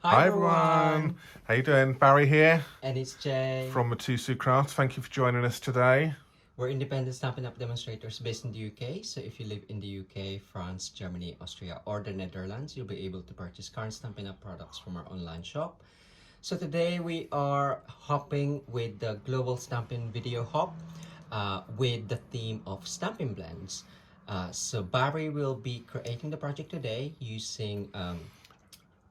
Hi everyone. How you doing? Barry here. And it's Jay. From Mitosu Crafts. Thank you for joining us today. We're independent Stampin Up demonstrators based in the UK. So if you live in the UK, France, Germany, Austria, or the Netherlands, you'll be able to purchase current Stampin Up products from our online shop. So today we are hopping with the Global Stampin Video Hop with the theme of Stampin Blends. So Barry will be creating the project today using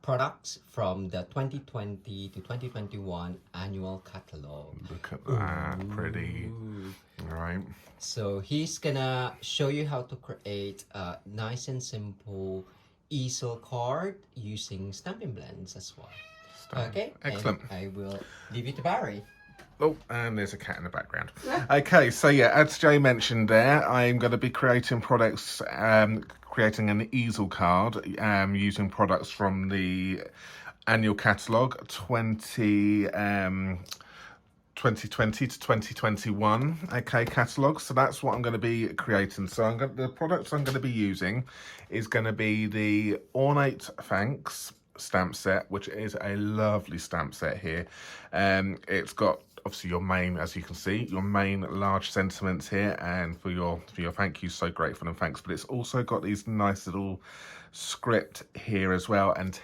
products from the 2020 to 2021 annual catalog. Look at that, pretty. All right. So he's gonna show you how to create a nice and simple easel card using Stampin Blends as well. Okay, excellent. And I will leave it to Barry. Oh, and there's a cat in the background. Okay, so yeah, as Jay mentioned there, I'm going to be creating products, creating an easel card using products from the annual catalogue 2020 to 2021, okay, catalogue. So that's what I'm going to be creating. So the products I'm going to be using is going to be the Ornate Thanks stamp set, which is a lovely stamp set here. It's got obviously your main, as you can see, your main large sentiments here, and for your thank you, so grateful and thanks, but it's also got these nice little script here as well, and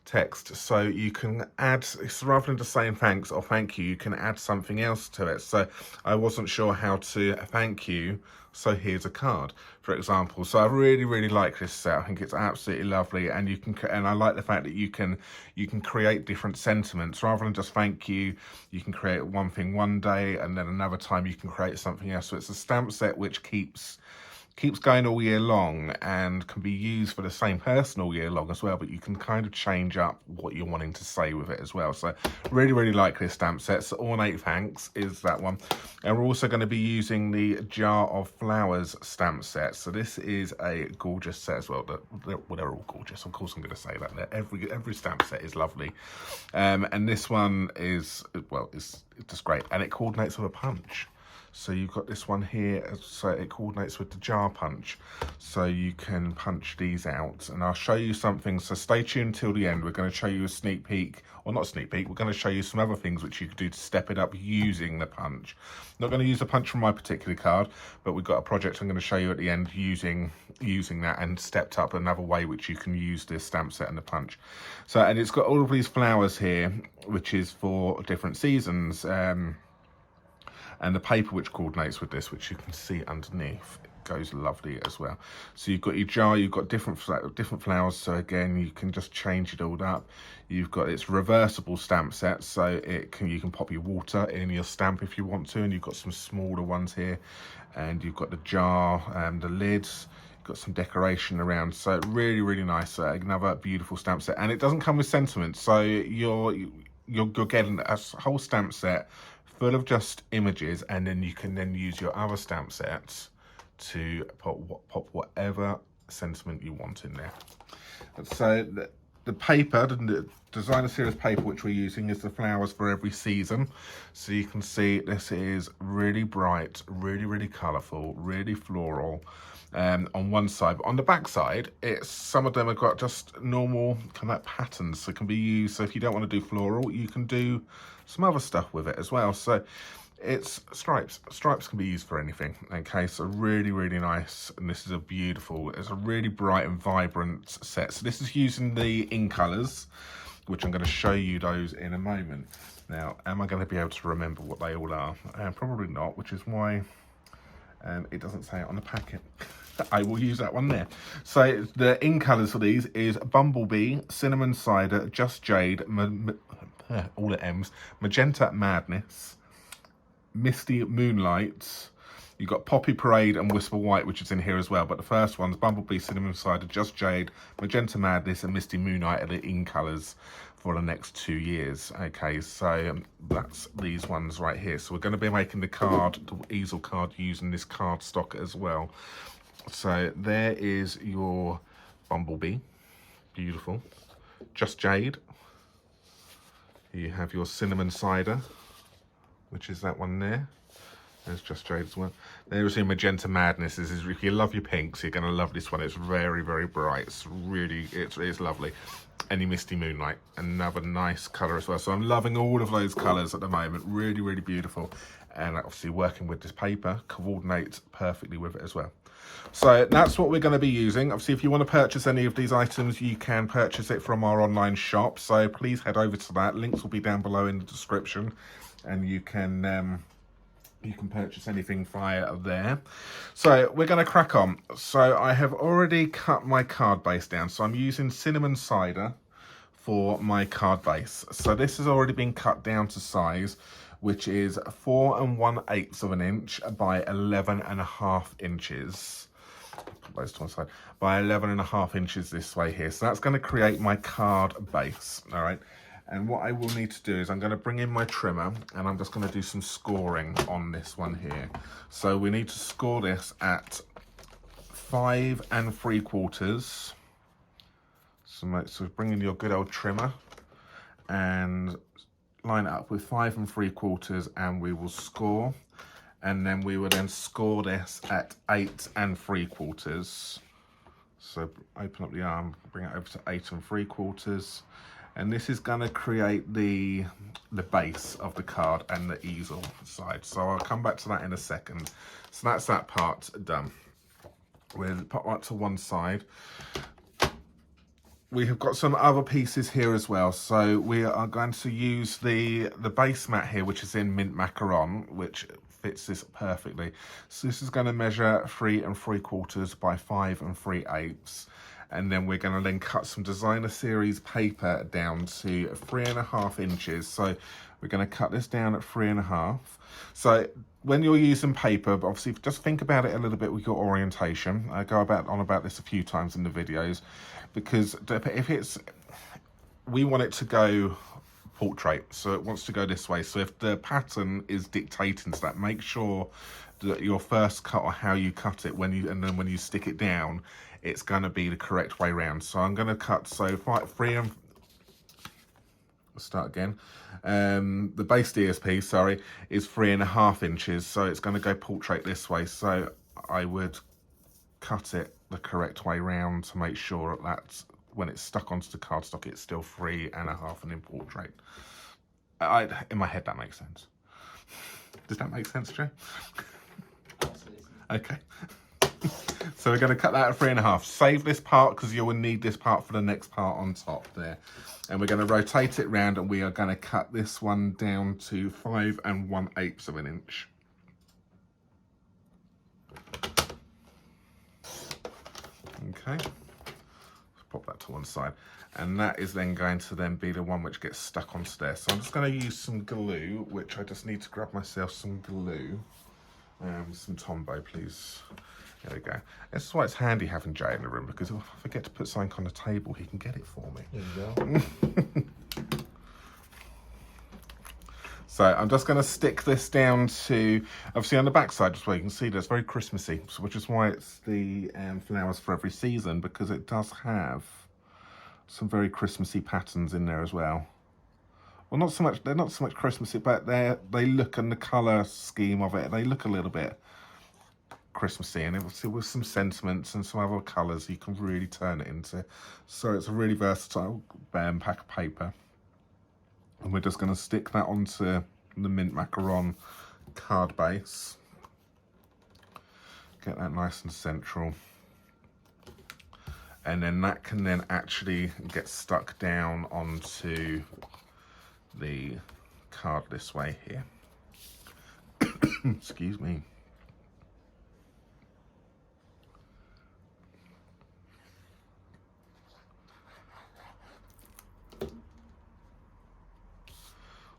text, so you can add, rather than just saying thanks or thank you, you can add something else to it. So I wasn't sure how to thank you, so here's a card, for example. So I really like this set. I think it's absolutely lovely, and you can, and I like the fact that you can create different sentiments rather than just thank you. You can create one thing one day, and then another time you can create something else. So it's a stamp set which keeps going all year long and can be used for the same person all year long as well, but you can kind of change up what you're wanting to say with it as well. So really like this stamp set. So Ornate Thanks is that one, and we're also going to be using the Jar of Flowers stamp set. So this is a gorgeous set as well. They're all gorgeous, of course I'm going to say that. Every stamp set is lovely, and this one is, well, it's just great, and it coordinates with a punch. So you've got this one here, so it coordinates with the jar punch, so you can punch these out, and I'll show you something, so stay tuned till the end. We're going to show you a sneak peek, or not sneak peek, we're going to show you some other things which you could do to step it up using the punch. Not going to use the punch from my particular card, but we've got a project I'm going to show you at the end using that, and stepped up another way which you can use this stamp set and the punch. So, and it's got all of these flowers here, which is for different seasons, and the paper which coordinates with this, which you can see underneath, it goes lovely as well. So you've got your jar, you've got different flowers, so again you can just change it all up. You've got its reversible stamp set, so you can pop your water in your stamp if you want to, and you've got some smaller ones here, and you've got the jar and the lids. Got some decoration around, so really nice. Another beautiful stamp set, and it doesn't come with sentiments, so you're getting a whole stamp set full of just images, and then you can then use your other stamp sets to pop whatever sentiment you want in there. So the paper, the designer series paper which we're using, is the flowers for every season. So you can see this is really bright, really colourful, really floral. On one side, but on the back side, some of them have got just normal kind of patterns, so it can be used. So if you don't want to do floral, you can do some other stuff with it as well. So it's stripes can be used for anything. Okay, so really nice, and this is it's a really bright and vibrant set. So this is using the in colors, which I'm going to show you those in a moment. Now, am I going to be able to remember what they all are? Probably not, which is why it doesn't say it on the packet. I will use that one there. So the in colours for these is Bumblebee, Cinnamon Cider, Just Jade, all at M's, Magenta Madness, Misty Moonlight. You've got Poppy Parade and Whisper White, which is in here as well. But the first one's Bumblebee, Cinnamon Cider, Just Jade, Magenta Madness, and Misty Moonlight are the in colours for the next 2 years. Okay, so that's these ones right here. So we're going to be making the easel card using this card stock as well. So there is your Bumblebee, beautiful. Just Jade. You have your Cinnamon Cider, which is that one there. There's Just Jade as well. There's your Magenta Madness. This is, if you love your pinks, you're going to love this one. It's very bright. It's really, it's lovely. Any Misty Moonlight, another nice colour as well. So I'm loving all of those colours at the moment. Really, really beautiful. And obviously working with this paper coordinates perfectly with it as well. So that's what we're going to be using. Obviously, if you want to purchase any of these items, you can purchase it from our online shop. So please head over to that. Links will be down below in the description, and you can purchase anything via there. So we're going to crack on. So I have already cut my card base down. So I'm using cinnamon cider for my card base. So this has already been cut down to size, which is 4 1/8 of an inch by 11.5 inches. Put those to one side. By 11.5 inches this way here. So that's going to create my card base. All right. And what I will need to do is I'm going to bring in my trimmer, and I'm just going to do some scoring on this one here. So we need to score this at 5 3/4. So bring in your good old trimmer and line it up with 5 3/4, and we will score. And then we will then score this at 8 3/4. So open up the arm, bring it over to 8 3/4. And this is going to create the base of the card and the easel side. So I'll come back to that in a second. So that's that part done. We'll put that to one side. We have got some other pieces here as well. So we are going to use the base mat here, which is in mint macaron, which fits this perfectly. So this is going to measure 3 3/4 by 5 3/8. And then we're going to then cut some designer series paper down to 3.5 inches. So we're going to cut this down at 3.5. So when you're using paper, obviously just think about it a little bit with your orientation. I go on about this a few times in the videos, because if we want it to go portrait, so it wants to go this way. So if the pattern is dictating to that, make sure that your first cut, or how you cut it, and then when you stick it down, it's going to be the correct way round. So I'm going to cut, so start again. The base DSP, sorry, is 3.5 inches. So it's going to go portrait this way. So I would cut it the correct way round to make sure that when it's stuck onto the cardstock, it's still 3.5 and in portrait. In my head, that makes sense. Does that make sense, Joe? Okay. So we're going to cut that at 3.5. Save this part, because you will need this part for the next part on top there. And we're going to rotate it round, and we are going to cut this one down to 5 1/8 of an inch. Okay. Pop that to one side. And that is then going to be the one which gets stuck onto there. So I'm just going to use some glue, which I just need to grab myself some glue. Some Tombow, please. There we go. This is why it's handy having Jay in the room, because if I forget to put something on the table, he can get it for me. There you go. So I'm just going to stick this down to, obviously on the back side, just where you can see that's very Christmassy, so which is why it's the flowers for every season, because it does have some very Christmassy patterns in there as well. Well, not so much, they're not so much Christmassy, but they look, and the colour scheme of it, they look a little bit Christmassy, and obviously with some sentiments and some other colours you can really turn it into. So it's a really versatile pack of paper. And we're just going to stick that onto the mint macaron card base. Get that nice and central. And then that can then actually get stuck down onto the card this way here. Excuse me.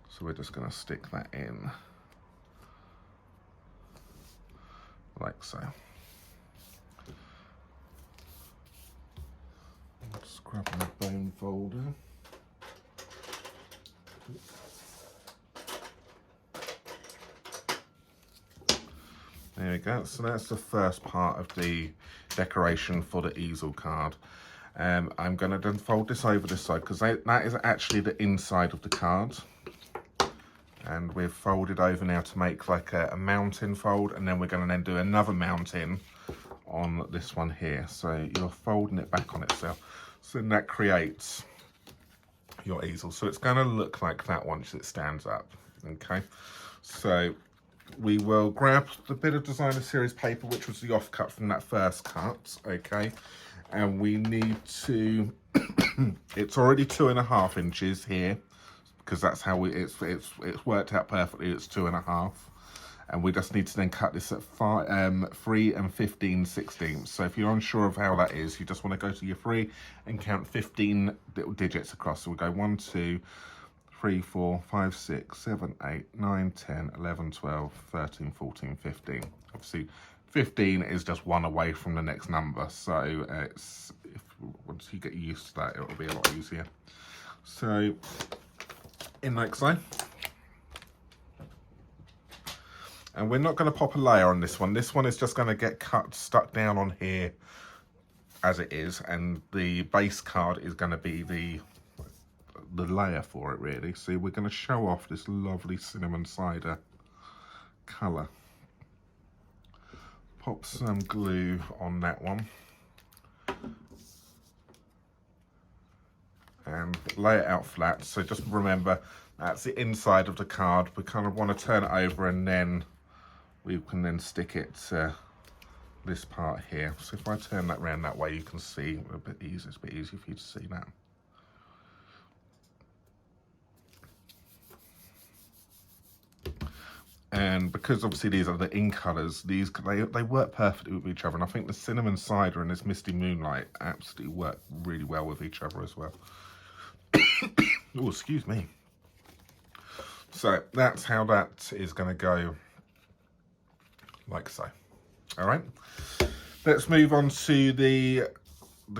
So we're just going to stick that in like so. Just grab my bone folder. There we go. So that's the first part of the decoration for the easel card. I'm going to then fold this over this side, because that is actually the inside of the card. And we've folded over now to make like a mountain fold, and then we're going to then do another mountain on this one here. So you're folding it back on itself. So then that creates your easel. So it's going to look like that once it stands up. Okay, so we will grab the bit of designer series paper, which was the offcut from that first cut. Okay, and we need to it's already 2.5 inches here, because that's how it's worked out perfectly. It's 2.5, and we just need to then cut this at 3 and 15/16. So if you're unsure of how that is, you just want to go to your 3 and count 15 little digits across. So we'll go 1, 2, 3, 4, 5, 6, 7, 8, 9, 10, 11, 12, 13, 14, 15. Obviously 15 is just one away from the next number, so once you get used to that, it'll be a lot easier. So in like so. And we're not going to pop a layer on this one. This one is just going to get stuck down on here as it is, and the base card is going to be the layer for it, really. So we're going to show off this lovely cinnamon cider colour. Pop some glue on that one and lay it out flat. So just remember, that's the inside of the card. We kind of want to turn it over, and then we can then stick it to this part here. So if I turn that around that way, you can see a bit easier. It's a bit easier for you to see that. And because obviously these are the ink colours, they work perfectly with each other. And I think the cinnamon cider and this misty moonlight absolutely work really well with each other as well. Oh, excuse me. So that's how that is going to go, like so. All right. Let's move on to the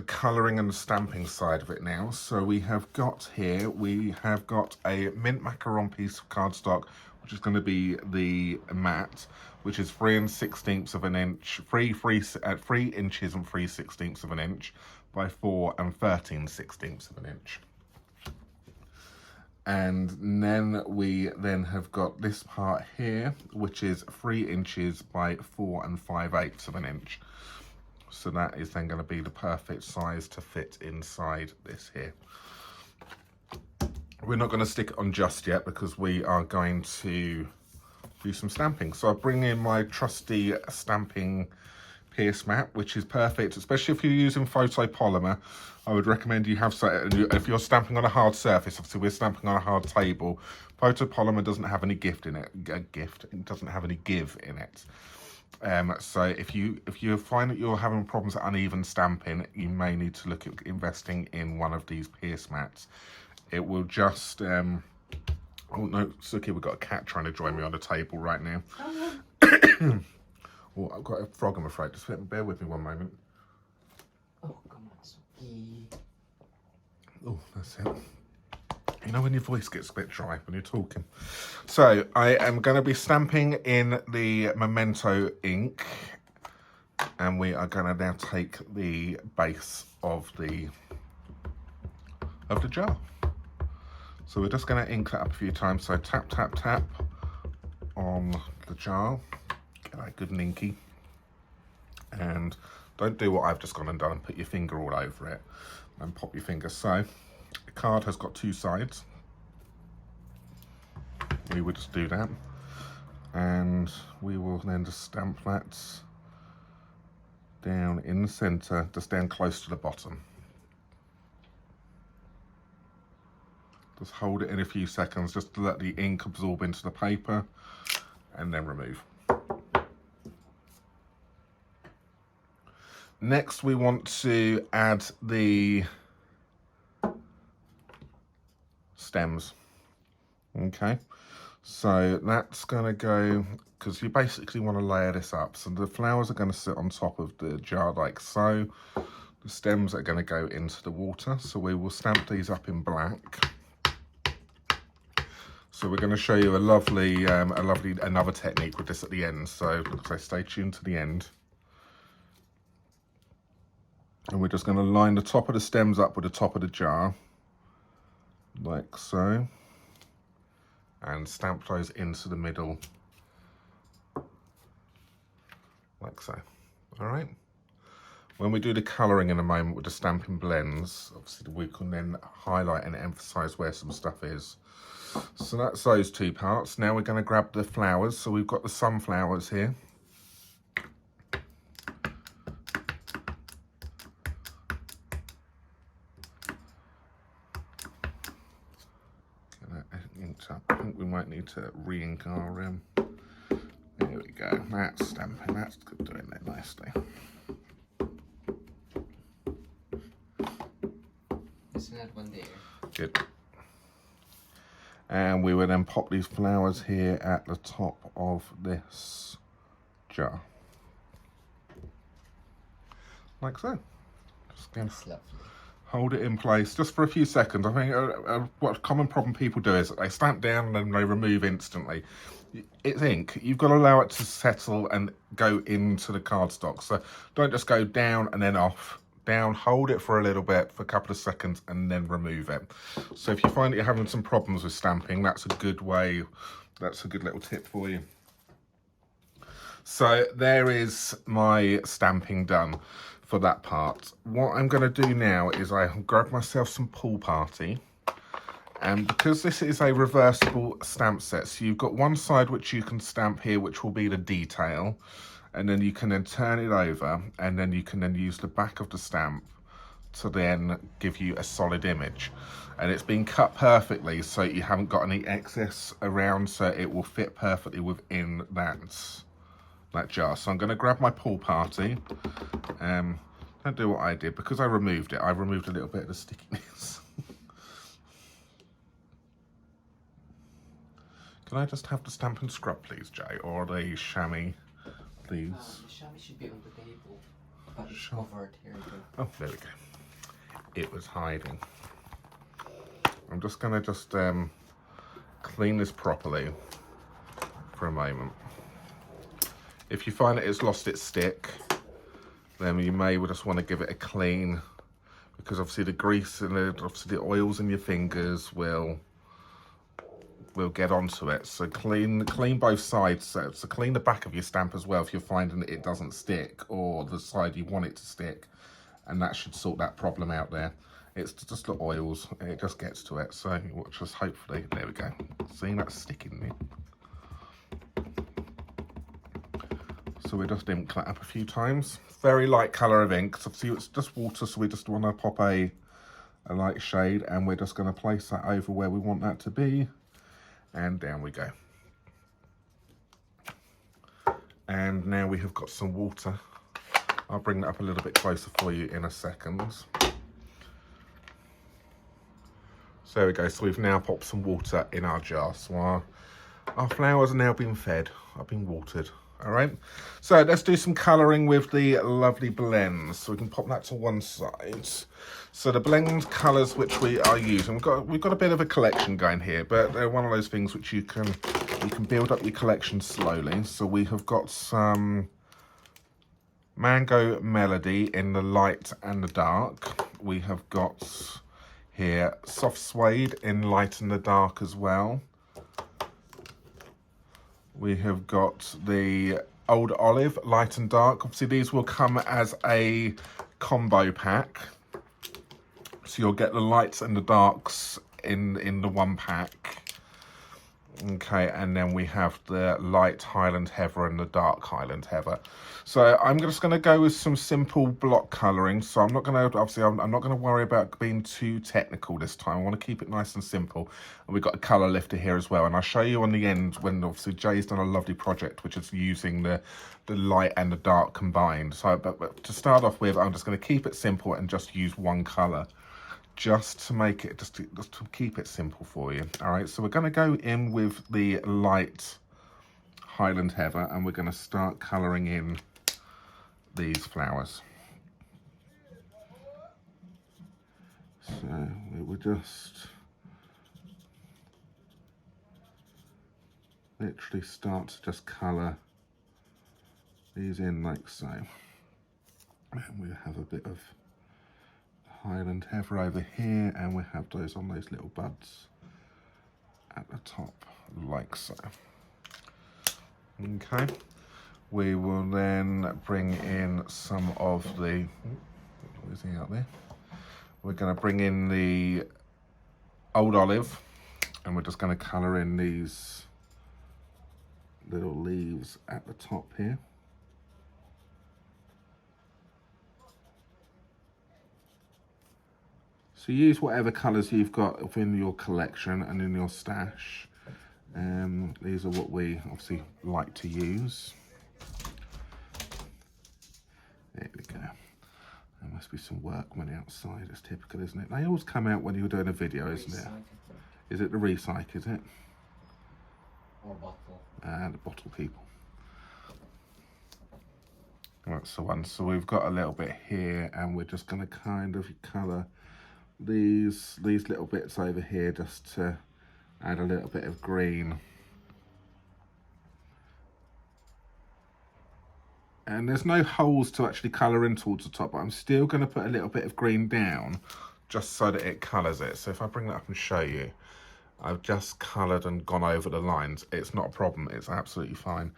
colouring and the stamping side of it now. So we have got here, a mint macaron piece of cardstock, which is going to be the matte, which is 3 6/16 of an inch, 3 inches and 3/16 of an inch by 4 and 13/16 of an inch. And then we have got this part here, which is 3 inches by 4 5/8 of an inch. So that is then going to be the perfect size to fit inside this here. We're not going to stick it on just yet because we are going to do some stamping. So I'll bring in my trusty stamping pierce mat, which is perfect, especially if you're using photopolymer. I would recommend you have, if you're stamping on a hard surface, obviously we're stamping on a hard table, photopolymer doesn't have any it doesn't have any give in it. So if you find that you're having problems with uneven stamping, you may need to look at investing in one of these pierce mats. It will just, oh no, Suki, we've got a cat trying to join me on the table right now. Oh, I've got a frog, I'm afraid. Just bear with me one moment. Oh, come on, Suki. Oh, that's it. You know when your voice gets a bit dry when you're talking. So I am going to be stamping in the Memento ink, and we are going to now take the base of the jar. So we're just going to ink that up a few times. So tap, tap, tap on the jar. Get that good and inky. And don't do what I've just gone and done and put your finger all over it and pop your finger. So the card has got 2 sides. We would just do that. And we will then just stamp that down in the centre, just down close to the bottom. Just hold it in a few seconds just to let the ink absorb into the paper and then remove. Next, we want to add the stems. Okay, so that's going to go, because you basically want to layer this up. So the flowers are going to sit on top of the jar like so. The stems are going to go into the water. So we will stamp these up in black. So we're going to show you another technique with this at the end. So stay tuned to the end. And we're just going to line the top of the stems up with the top of the jar, like so, and stamp those into the middle, like so. All right. when we do the colouring in a moment with the Stampin Blends, obviously we can then highlight and emphasise where some stuff is. So that's those two parts. Now we're going to grab the flowers. So we've got the sunflowers here. Get that inked up. I think we might need to re-ink our there we go. That's stamping. That's doing it nicely. There's another one there. Good. And we will then pop these flowers here at the top of this jar. Like so. Just going That's lovely. hold it in place just for a few seconds. I think what a common problem people do is that they stamp down and then they remove instantly. It's ink. You've got to allow it to settle and go into the cardstock. So don't just go down and then off. Down, hold it for a little bit, for a couple of seconds, and then remove it. So if you find that you're having some problems with stamping, that's a good way, that's a good little tip for you. So there is my stamping done for that part. What I'm going to do now is I grab myself some Pool Party. And because this is a reversible stamp set, so you've got one side which you can stamp here, which will be the detail. And then you can then turn it over, and then you can then use the back of the stamp to then give you a solid image. And it's been cut perfectly, so you haven't got any excess around, so it will fit perfectly within that jar. So I'm going to grab my Pool Party. Don't do what I did, because I removed it. I removed a little bit of the stickiness. Can I just have the Stampin' Scrub, please, Jay, or the chamois? Please. The chamois should be on the table, but it's covered here. Oh, there we go. It was hiding. I'm just going to clean this properly for a moment. If you find that it's lost its stick, then you may just want to give it a clean, because obviously the grease and obviously the oils in your fingers will get onto it. So clean both sides. So clean the back of your stamp as well if you're finding that it doesn't stick, or the side you want it to stick, and that should sort that problem out there. It's just the oils, it just gets to it. So just hopefully, there we go. See, that's sticking there. So we just ink that up a few times. Very light colour of ink. So see, it's just water, so we just want to pop a light shade, and we're just going to place that over where we want that to be. And down we go. And now we have got some water. I'll bring that up a little bit closer for you in a second. So there we go. So we've now popped some water in our jar. So our flowers are now being fed. I've been watered. All right. So let's do some colouring with the lovely blends. So we can pop that to one side. So the blend colours which we are using, we've got a bit of a collection going here, but they're one of those things which you can build up your collection slowly. So we have got some Mango Melody in the light and the dark. We have got here Soft Suede in light and the dark as well. We have got the Old Olive, light and dark. Obviously, these will come as a combo pack. So you'll get the lights and the darks in the one pack. Okay, and then we have the light Highland Heather and the dark Highland Heather. So I'm just going to go with some simple block colouring. So I'm not going to, obviously, I'm not going to worry about being too technical this time. I want to keep it nice and simple. And we've got a colour lifter here as well. And I'll show you on the end when obviously Jay's done a lovely project, which is using the light and the dark combined. So, but to start off with, I'm just going to keep it simple and just use one colour. Just to make it, just to keep it simple for you. All right, so we're going to go in with the light Highland Heather, and we're going to start colouring in these flowers. So we will just literally start to just colour these in like so. And we have a bit of Highland Heather over here, and we have those on those little buds at the top, like so. Okay, We will then bring in some of the, what is he out there? We're going to bring in the old olive, and we're just going to colour in these little leaves at the top here. So use whatever colours you've got within your collection and in your stash. These are what we obviously like to use. There we go. There must be some workmen outside. It's typical, isn't it? They always come out when you're doing a video, isn't it? Is it the recycle, is it? Or bottle. The bottle people. That's the one. So we've got a little bit here, and we're just going to kind of colour these little bits over here just to add a little bit of green. And there's no holes to actually colour in towards the top, but I'm still going to put a little bit of green down just so that it colours it. So if I bring that up and show you, I've just coloured and gone over the lines. It's not a problem, it's absolutely fine.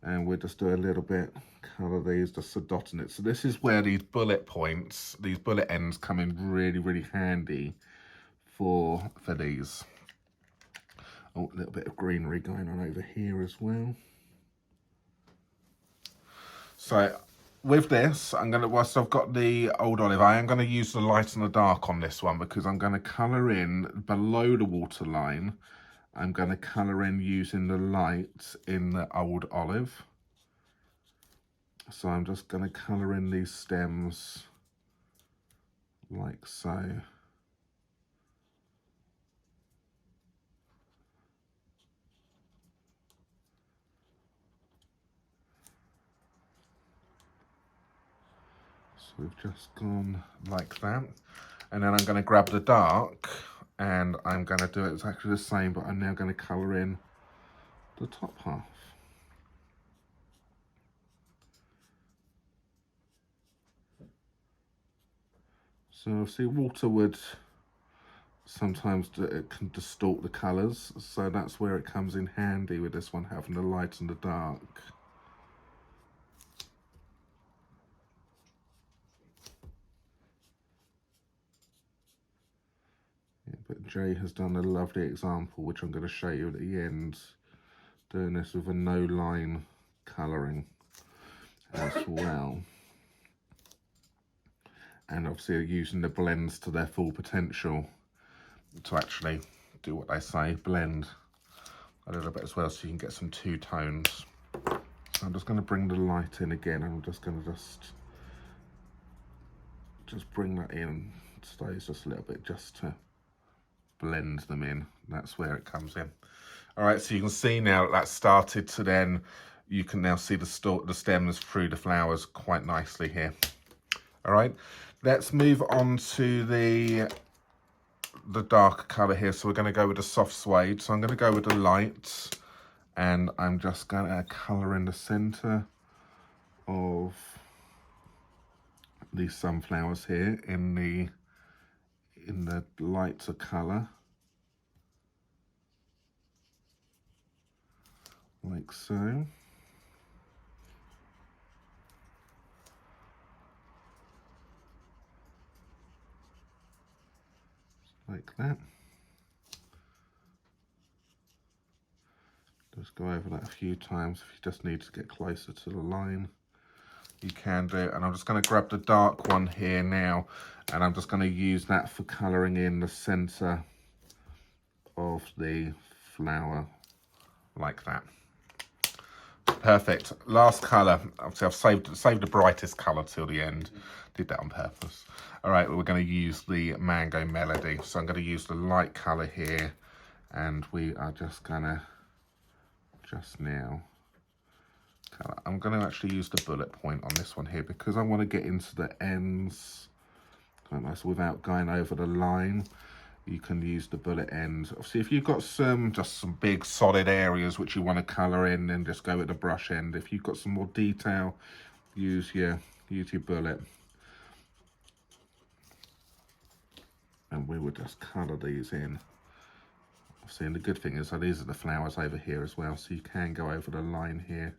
And we'll just do a little bit, colour these, just a dot in it. So this is where these bullet points, these bullet ends come in really, really handy for these. Oh, a little bit of greenery going on over here as well. So with this, I'm going to, whilst I've got the old olive, I am going to use the light and the dark on this one, because I'm going to colour in below the waterline. I'm going to colour in using the light in the old olive. So I'm just going to colour in these stems like so. So we've just gone like that. And then I'm going to grab the dark, and I'm going to do it exactly the same, but I'm now going to colour in the top half. So obviously water would sometimes it can distort the colours, so that's where it comes in handy with this one, having the light and the dark. But Jay has done a lovely example, which I'm going to show you at the end, doing this with a no line colouring as well. And obviously using the blends to their full potential to actually do what they say, blend a little bit as well, so you can get some two tones. So I'm just going to bring the light in again, and I'm just going to just bring that in, stays just a little bit, just to blend them in. That's where it comes in. All right, so you can see now that that's started to then, you can now see the stems through the flowers quite nicely here. All right, let's move on to the dark colour here. So we're going to go with the soft suede. So I'm going to go with the light, and I'm just going to colour in the centre of these sunflowers here in the lighter colour, like so. Like that. Just go over that a few times. If you just need to get closer to the line, you can do it. And I'm just going to grab the dark one here now, and I'm just going to use that for colouring in the centre of the flower, like that. Perfect. Last colour. Obviously I've saved the brightest colour till the end. Did that on purpose. All right, we're going to use the Mango Melody. So I'm going to use the light colour here, and we are just going to now colour. I'm going to actually use the bullet point on this one here, because I want to get into the ends quite nice without going over the line. You can use the bullet end. Obviously, if you've got just some big solid areas which you want to colour in, then just go with the brush end. If you've got some more detail, use your bullet. And we will just colour these in. Obviously, and the good thing is that these are the flowers over here as well, so you can go over the line here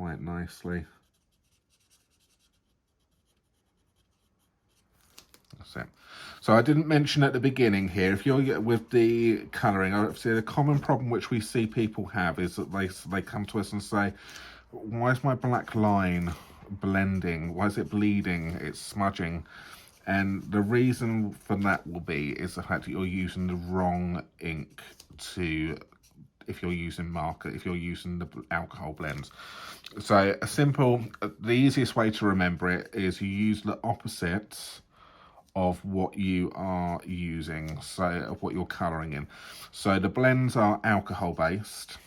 quite nicely. That's it. So I didn't mention at the beginning here, if you're with the colouring, obviously the common problem which we see people have is that they come to us and say, why is my black line blending? Why is it bleeding? It's smudging. And the reason for that will be is the fact that you're using the wrong ink to, if you're using marker, if you're using the alcohol blends. So the easiest way to remember it is you use the opposites of what you are using, so of what you're colouring in. So the blends are alcohol based,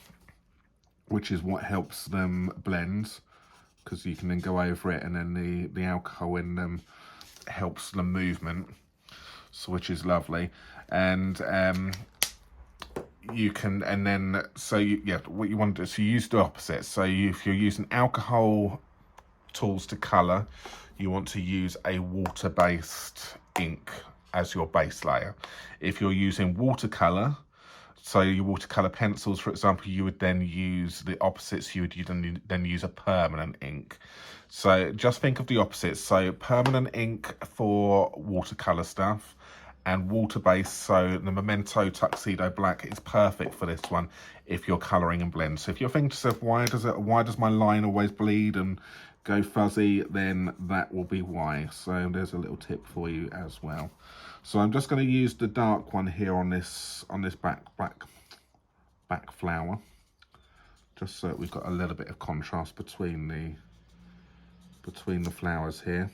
which is what helps them blend, because you can then go over it, and then the alcohol in them helps the movement, so which is lovely. And you can, and then what you want to do, so you use the opposite. So if you're using alcohol tools to colour, you want to use a water-based ink as your base layer. If you're using watercolour, so your watercolour pencils, for example, you would then use the opposites. You would then use a permanent ink. So just think of the opposites. So permanent ink for watercolour stuff, and water-based, so the Memento Tuxedo Black is perfect for this one if you're colouring and blend. So if you're thinking to yourself, why does my line always bleed and go fuzzy, then that will be why. So there's a little tip for you as well. So I'm just going to use the dark one here on this back flower, just so that we've got a little bit of contrast between the flowers here.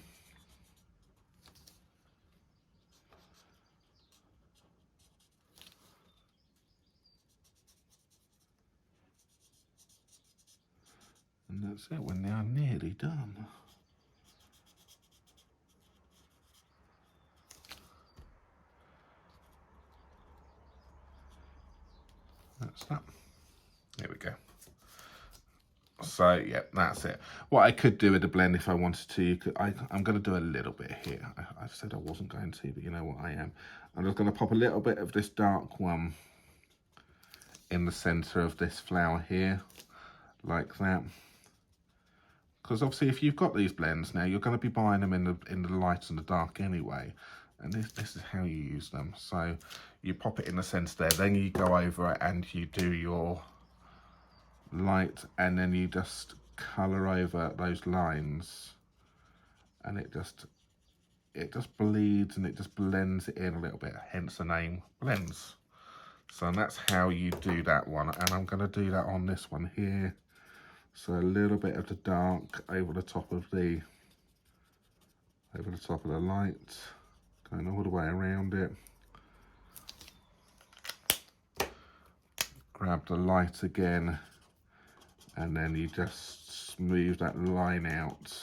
And that's it, we're now nearly done. That's that. There we go. So yeah, that's it. What I could do with the blend if I wanted to, I'm going to do a little bit here. I said I wasn't going to, but you know what, I am. I'm just going to pop a little bit of this dark one in the centre of this flower here, like that. Because obviously if you've got these blends now, you're going to be buying them in the light and the dark anyway. And this is how you use them. So you pop it in the centre there, then you go over and you do your light, and then you just colour over those lines, and it just bleeds and it just blends it in a little bit, hence the name Blends. So that's how you do that one, and I'm going to do that on this one here. So a little bit of the dark over the top of the light, going all the way around it. Grab the light again, and then you just smooth that line out.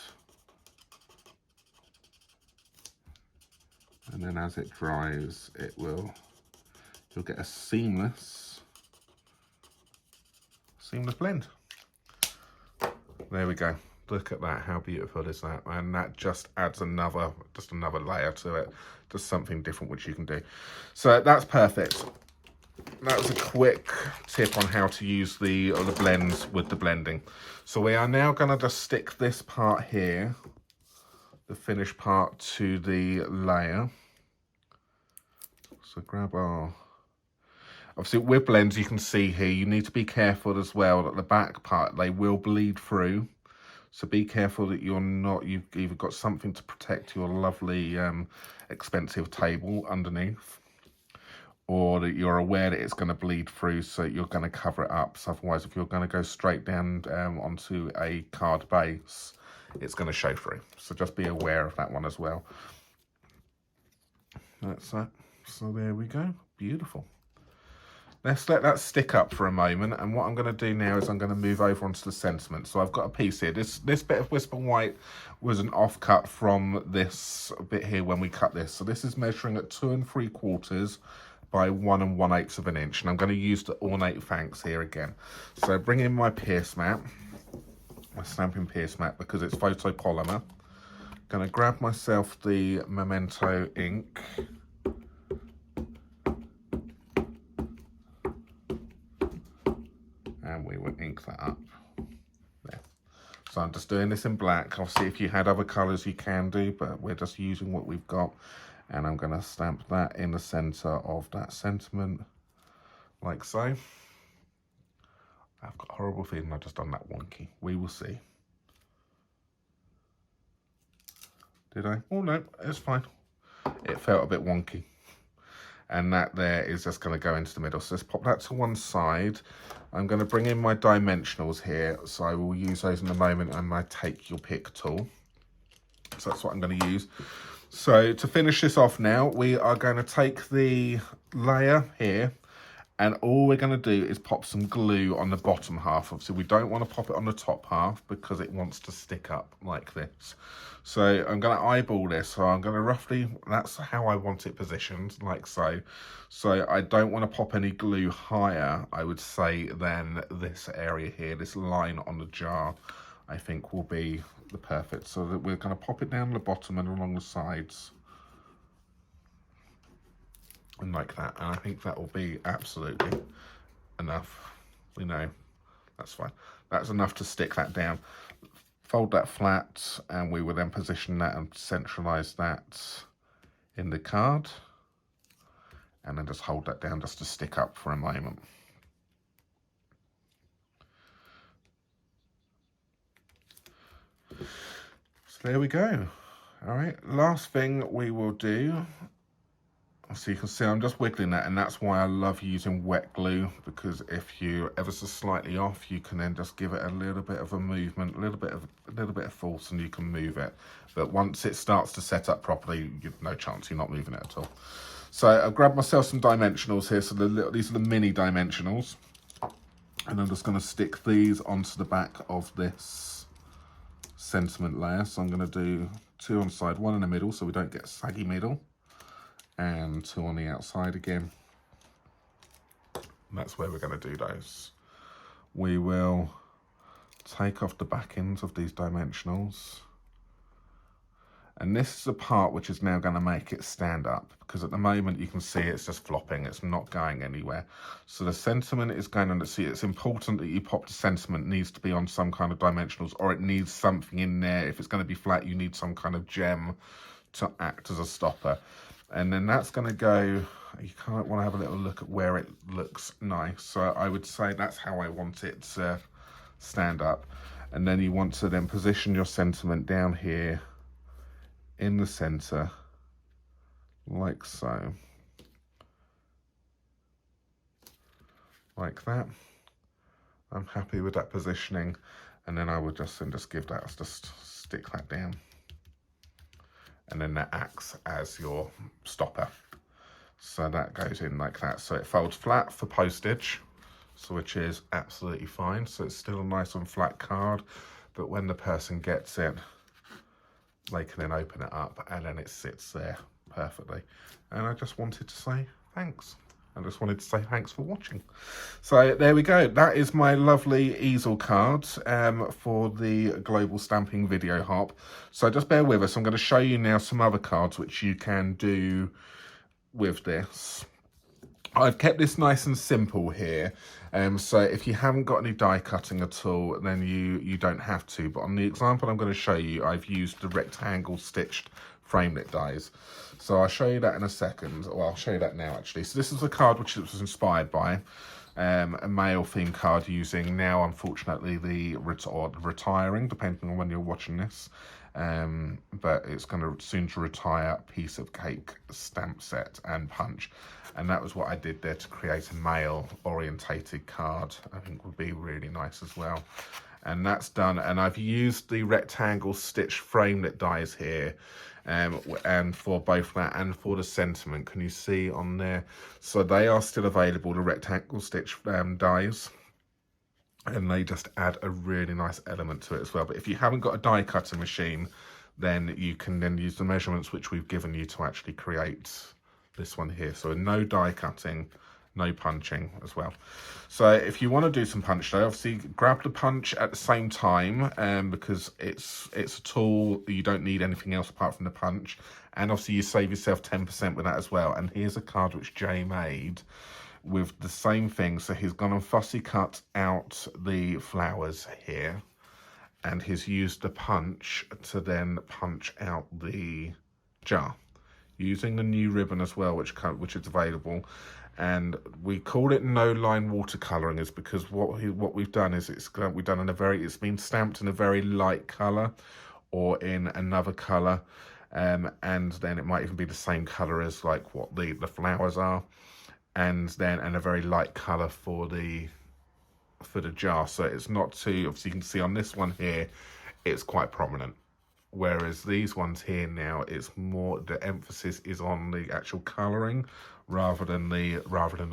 And then as it dries, you'll get a seamless blend. There we go. Look at that, how beautiful is that? And that just adds another layer to it, just something different which you can do. So that's perfect. That was a quick tip on how to use the blends with the blending. So we are now going to just stick this part here, the finished part, to the layer. So grab our... Obviously with blends, you can see here, you need to be careful as well that the back part, they will bleed through. So be careful that you've either got something to protect your lovely expensive table underneath, or that you're aware that it's going to bleed through, so you're going to cover it up. So otherwise, if you're going to go straight down onto a card base, it's going to show through. So just be aware of that one as well. That's that. So there we go. Beautiful. Let's let that stick up for a moment, and what I'm going to do now is I'm going to move over onto the sentiment. So I've got a piece here. This bit of Whisper White was an offcut from this bit here when we cut this. So this is measuring at 2 3/4 by 1 1/8 of an inch, and I'm going to use the ornate fangs here again. So bring in my pierce mat, my stamping pierce mat, because it's photopolymer. Going to grab myself the Memento ink. And we will ink that up there. So I'm just doing this in black. Obviously, if you had other colours, you can do, but we're just using what we've got. And I'm going to stamp that in the centre of that sentiment, like so. I've got a horrible feeling I've just done that wonky. We will see. Did I? Oh, no, it's fine. It felt a bit wonky. And that there is just going to go into the middle. So let's pop that to one side. I'm going to bring in my dimensionals here. So I will use those in a moment and my take your pick tool. So that's what I'm going to use. So to finish this off now, we are going to take the layer here. And all we're going to do is pop some glue on the bottom half. Obviously, we don't want to pop it on the top half because it wants to stick up like this. So I'm going to eyeball this. So I'm going to roughly, that's how I want it positioned, like so. So I don't want to pop any glue higher, I would say, than this area here. This line on the jar, I think, will be the perfect. So that we're going to pop it down the bottom and along the sides. And like that, and I think that will be absolutely enough. You know, that's fine. That's enough to stick that down. Fold that flat, and we will then position that and centralize that in the card. And then just hold that down just to stick up for a moment. So there we go. All right, last thing we will do. So you can see I'm just wiggling that, and that's why I love using wet glue, because if you ever so slightly off, you can then just give it a little bit of a movement, a little bit of force, and you can move it. But once it starts to set up properly, you've no chance, you're not moving it at all. So I've grabbed myself some dimensionals here. So these are the mini dimensionals, and I'm just going to stick these onto the back of this sentiment layer. So I'm going to do 2 on the side, 1 in the middle, so we don't get a saggy middle. And 2 on the outside again. And that's where we're going to do those. We will take off the back ends of these dimensionals. And this is the part which is now going to make it stand up, because at the moment you can see it's just flopping, it's not going anywhere. So the sentiment is going to see, it's important that you pop the sentiment needs to be on some kind of dimensionals, or it needs something in there. If it's going to be flat, you need some kind of gem to act as a stopper. And then that's going to go, you kind of want to have a little look at where it looks nice. So I would say that's how I want it to stand up. And then you want to then position your sentiment down here in the center, like so. Like that. I'm happy with that positioning. And then I would just give that, just stick that down. And then that acts as your stopper. So that goes in like that. So it folds flat for postage, so which is absolutely fine. So it's still a nice and flat card, but when the person gets it, they can then open it up and then it sits there perfectly. And I just wanted to say thanks. I just wanted to say thanks for watching. So there we go. That is my lovely easel card for the Global Stamping Video Hop. So just bear with us. I'm going to show you now some other cards which you can do with this. I've kept this nice and simple here. So if you haven't got any die cutting at all, then you don't have to. But on the example I'm going to show you, I've used the rectangle stitched framelit dies. So I'll show you that in a second. Well, I'll show you that now actually. So this is a card which was inspired by a male themed card using now unfortunately the retiring, depending on when you're watching this. But it's going to soon to retire piece of cake stamp set and punch. And that was what I did there to create a male orientated card. I think would be really nice as well. And that's done. And I've used the rectangle stitch framelit dies here. And for both that and for the sentiment, can you see on there? So they are still available, the rectangle stitch dies, and they just add a really nice element to it as well. But if you haven't got a die cutter machine, then you can then use the measurements which we've given you to actually create this one here. So no die cutting, no punching as well. So if you want to do some punch though, obviously grab the punch at the same time, because it's a tool, you don't need anything else apart from the punch. And obviously you save yourself 10% with that as well. And here's a card which Jay made with the same thing. So he's gone and fussy cut out the flowers here. and he's used the punch to then punch out the jar using the new ribbon as well, which is available. And we call it no line watercoloring is because what we've done is it's been stamped in a very light color or in another color, and then it might even be the same color as like what the flowers are, and a very light color for the jar. So it's not too, obviously you can see on this one here it's quite prominent, whereas these ones here now, it's more, the emphasis is on the actual coloring rather than the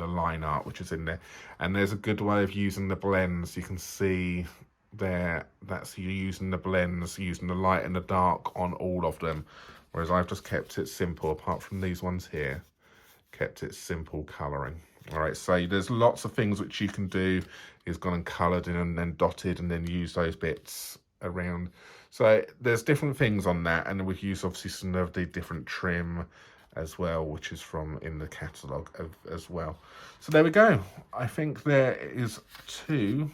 line art which is in there. And there's a good way of using the blends. You can see there, that's you using the blends, using the light and the dark on all of them, whereas I've just kept it simple, apart from these ones here, kept it simple coloring. All right, so there's lots of things which you can do. Is gone and colored in and then dotted and then use those bits around. So there's different things on that, and we've used obviously some of the different trim as well, which is from in the catalogue as well. So there we go. I think there is two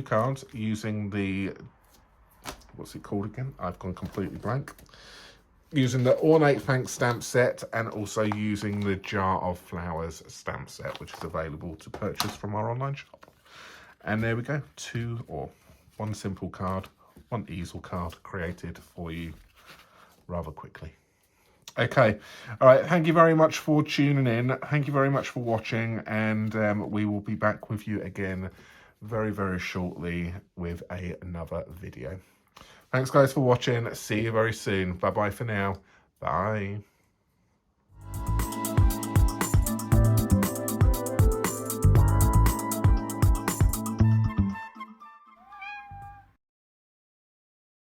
cards using the, what's it called again? I've gone completely blank. Using the Ornate Thanks stamp set, and also using the Jar of Flowers stamp set, which is available to purchase from our online shop. And there we go, one simple card, one easel card created for you rather quickly. Okay, all right, thank you very much for tuning in. Thank you very much for watching, and we will be back with you again very, very shortly with another video. Thanks guys for watching. See you very soon. Bye bye for now. Bye.